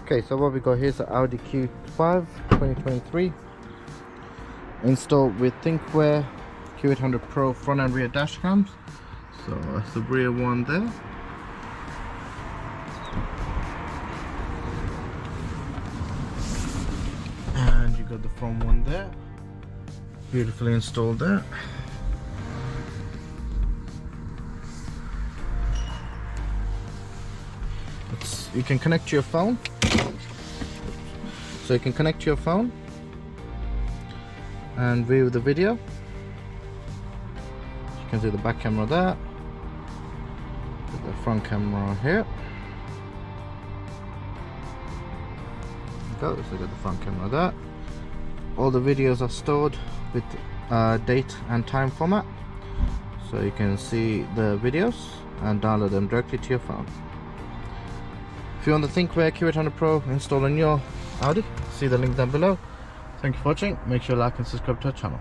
Okay, so what we got here is the Audi Q5 2023 installed with Thinkware Q800 Pro front and rear dash cams. So that's the rear one there. And you got the front one there. Beautifully installed there. You can connect to your phone. So you can connect to your phone and view the video. You can see the back camera there, the front camera here. So you got the front camera there. All the videos are stored with date and time format, so you can see the videos and download them directly to your phone. If you want the Thinkware Q800 Pro installed on your Audi, see the link down below. Thank you for watching. Make sure you like and subscribe to our channel.